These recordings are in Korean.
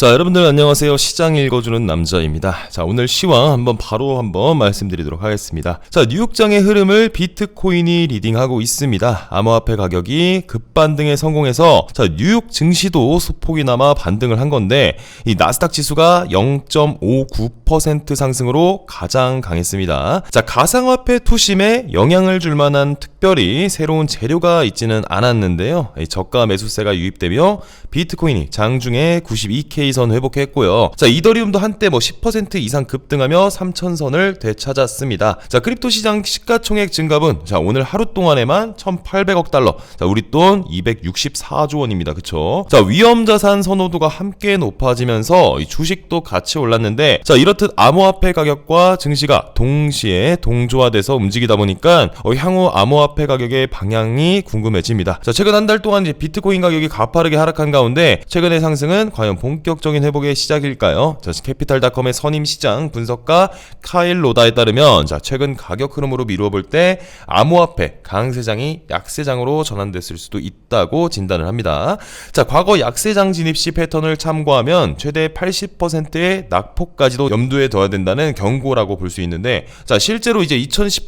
자, 여러분들 안녕하세요. 시장 읽어주는 남자입니다. 자, 오늘 시황 한번 말씀드리도록 하겠습니다. 자, 뉴욕장의 흐름을 비트코인이 리딩하고 있습니다. 암호화폐 가격이 급반등에 성공해서 자, 뉴욕 증시도 소폭이나마 반등을 한 건데 이 나스닥 지수가 0.59% 상승으로 가장 강했습니다. 자, 가상화폐 투심에 영향을 줄 만한 특별히 새로운 재료가 있지는 않았는데요. 저가 매수세가 유입되며 비트코인이 장중에 92K 선 회복했고요. 자, 이더리움도 한때 10% 이상 급등하며 3000선을 되찾았습니다. 자, 크립토 시장 시가총액 증가분 자, 오늘 하루 동안에만 1800억 달러. 자, 우리 돈 264조 원입니다. 그쵸? 자, 위험자산 선호도가 함께 높아지면서 이 주식도 같이 올랐는데 자, 이렇듯 암호화폐 가격과 증시가 동시에 동조화돼서 움직이다 보니까 향후 암호화폐 가격의 방향이 궁금해집니다. 자, 최근 한 달 동안 이제 비트코인 가격이 가파르게 하락한 가운데 최근의 상승은 과연 본격적인 회복의 시작일까요? 자, 캐피탈닷컴의 선임 시장 분석가 카일 로다에 따르면 자, 최근 가격 흐름으로 미루어 볼 때 암호화폐 강세장이 약세장으로 전환됐을 수도 있다고 진단을 합니다. 자, 과거 약세장 진입 시 패턴을 참고하면 최대 80%의 낙폭까지도 염두에 둬야 된다는 경고라고 볼 수 있는데 자, 실제로 이제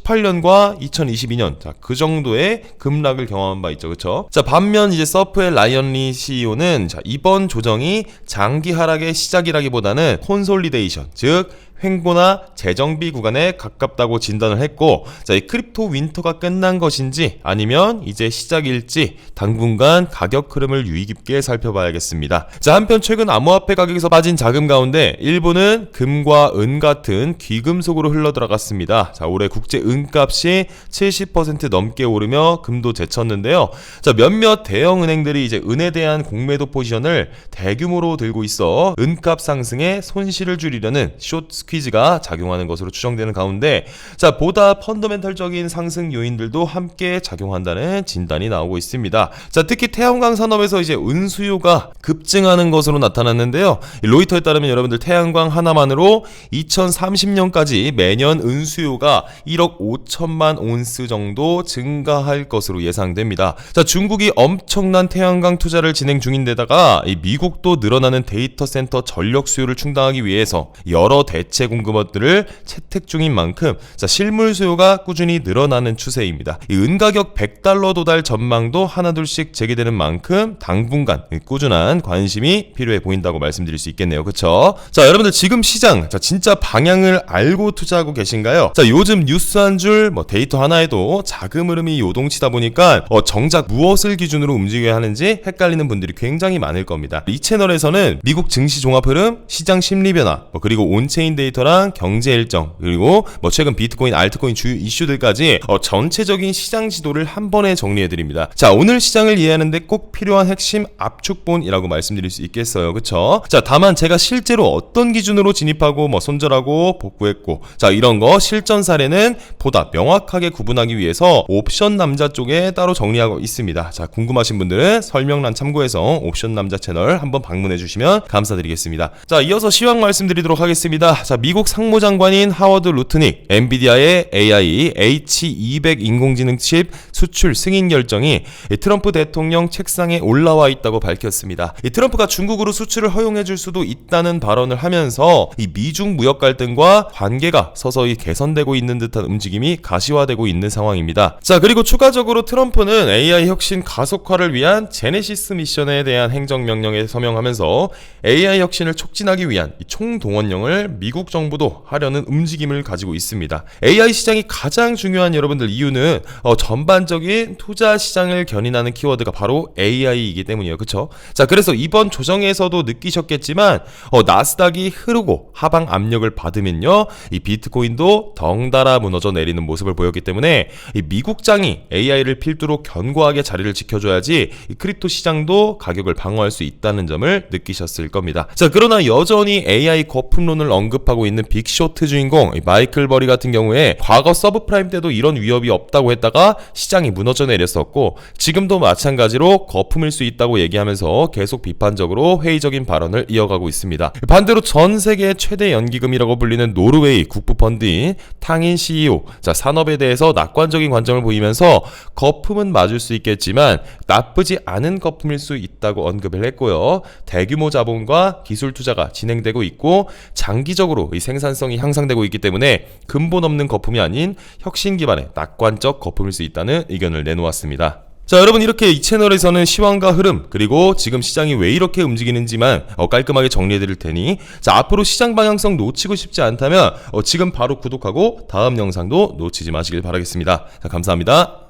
2018년과 2022년 자, 그 정도의 급락을 경험한 바 있죠. 그렇죠? 자, 반면 이제 서프의 라이언 리 CEO는 자, 이번 조정이 장기 하락의 시작이라기보다는 콘솔리데이션, 즉 횡보나 재정비 구간에 가깝다고 진단을 했고 자, 이 크립토 윈터가 끝난 것인지 아니면 이제 시작일지 당분간 가격 흐름을 유의 깊게 살펴봐야겠습니다. 자, 한편 최근 암호화폐 가격에서 빠진 자금 가운데 일부는 금과 은 같은 귀금속으로 흘러들어갔습니다. 자, 올해 국제 은값이 70% 넘게 오르며 금도 제쳤는데요. 자, 몇몇 대형 은행들이 이제 은에 대한 공매도 포지션을 대규모로 들고 있어 은값 상승에 손실을 줄이려는 숏 스퀴즈가 작용하는 것으로 추정되는 가운데 자, 보다 펀더멘털적인 상승 요인들도 함께 작용한다는 진단이 나오고 있습니다. 자, 특히 태양광 산업에서 이제 은 수요가 급증하는 것으로 나타났는데요. 로이터에 따르면 여러분들 태양광 하나만으로 2030년까지 매년 은 수요가 1억 5천만 온스 정도 증가할 것으로 예상됩니다. 자, 중국이 엄청난 태양광 투자를 진행 중인데다가 이 미국도 늘어나는 데이터 센터 전력 수요를 충당하기 위해서 여러 대체 공급원들을 채택 중인 만큼 자, 실물 수요가 꾸준히 늘어나는 추세입니다. 이 은 가격 100달러 도달 전망도 하나둘씩 제기되는 만큼 당분간 꾸준한 관심이 필요해 보인다고 말씀드릴 수 있겠네요. 그쵸? 자, 여러분들 지금 시장 자, 진짜 방향을 알고 투자하고 계신가요? 자, 요즘 뉴스 한 줄 데이터 하나에도 자금 흐름이 요동치다 보니까 정작 무엇을 기준으로 움직여야 하는지 헷갈리는 분들이 굉장히 많을 겁니다. 이 채널에서는 미국 증시 종합 흐름, 시장 심리 변화, 그리고 온체인 데이터랑 경제 일정, 그리고 최근 비트코인, 알트코인 주요 이슈들까지 전체적인 시장 지도를 한 번에 정리해드립니다. 자, 오늘 시장을 이해하는데 꼭 필요한 핵심 압축본이라고 말씀드릴 수 있겠어요. 그쵸? 자, 다만 제가 실제로 어떤 기준으로 진입하고 손절하고 복구했고 자, 이런 거 실전 사례는 보다 명확하게 구분하기 위해서 옵션 남자 쪽에 따로 정리하고 있습니다. 자, 궁금하신 분들은 설명란 참고해서 옵션 남자 채널 한번 방문해 주시면 감사드리겠습니다. 자, 이어서 시황 말씀드리도록 하겠습니다. 자, 미국 상무장관인 하워드 루트닉, 엔비디아의 AI H200 인공지능 칩 수출 승인 결정이 트럼프 대통령 책상에 올라와 있다고 밝혔습니다. 트럼프가 중국으로 수출을 허용해 줄 수도 있다는 발언을 하면서 이 미중 무역 갈등과 관계가 서서히 개선되고 있는 듯한 움직임이 가시화되고 있는 상황입니다. 자, 그리고 추가적으로 트럼프는 AI 혁신 가속화를 위한 제네시스 미션에 대한 행정명령에 서명하면서 AI 혁신을 촉진하기 위한 총동원령을 미국 정부도 하려는 움직임을 가지고 있습니다. AI 시장이 가장 중요한 여러분들 이유는 전반적인 투자 시장을 견인하는 키워드가 바로 AI이기 때문이에요. 그쵸? 자, 그래서 이번 조정에서도 느끼셨겠지만 나스닥이 흐르고 하방 압력을 받으면요, 이 비트코인도 덩달아 무너져 내리는 모습을 보였기 때문에 이 미국장이 AI를 필두로 견고하게 자리를 지켜줘야지 이 크립토 시장도 가격을 방어할 수 있다는 점을 느끼셨을 겁니다. 자, 그러나 여전히 AI 거품론을 언급하고 언급하고 있는 빅쇼트 주인공 마이클 버리 같은 경우에 과거 서브프라임 때도 이런 위협이 없다고 했다가 시장이 무너져 내렸었고, 지금도 마찬가지로 거품일 수 있다고 얘기하면서 계속 비판적으로 회의적인 발언을 이어가고 있습니다. 반대로 전 세계 최대 연기금이라고 불리는 노르웨이 국부펀드인 탕인 CEO, 산업에 대해서 낙관적인 관점을 보이면서 거품은 맞을 수 있겠지만 나쁘지 않은 거품일 수 있다고 언급을 했고요. 대규모 자본과 기술 투자가 진행되고 있고 장기적으로 이 생산성이 향상되고 있기 때문에 근본 없는 거품이 아닌 혁신 기반의 낙관적 거품일 수 있다는 의견을 내놓았습니다. 자, 여러분, 이렇게 이 채널에서는 시황과 흐름, 그리고 지금 시장이 왜 이렇게 움직이는지만 깔끔하게 정리해 드릴 테니, 자, 앞으로 시장 방향성 놓치고 싶지 않다면 지금 바로 구독하고 다음 영상도 놓치지 마시길 바라겠습니다. 자, 감사합니다.